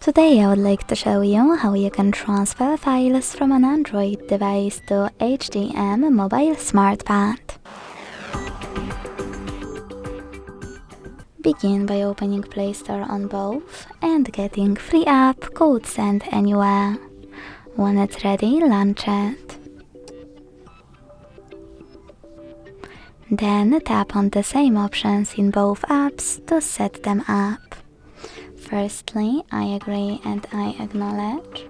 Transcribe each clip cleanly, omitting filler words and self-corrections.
Today I would like to show you how you can transfer files from an Android device to AGM Mobile Smart Pad. Begin by opening Play Store on both and getting free app code Send Anywhere. When it's ready, launch it. Then tap on the same options in both apps to set them up. Firstly, I agree and I acknowledge.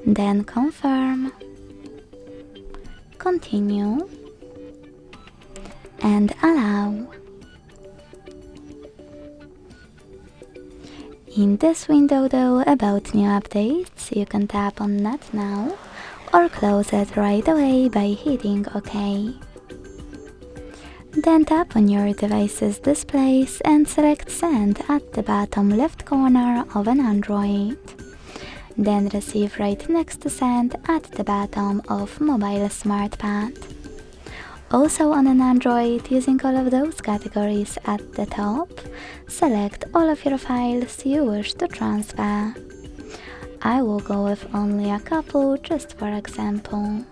Then confirm, continue, and allow. In this window though, about new updates, you can tap on Not Now or close it right away by hitting OK. Then tap on your device's displays and select Send at the bottom left corner of an Android. Then Receive right next to Send at the bottom of Mobile Smart Pad. Also on an Android, using all of those categories at the top, select all of your files you wish to transfer. I will go with only a couple just for example.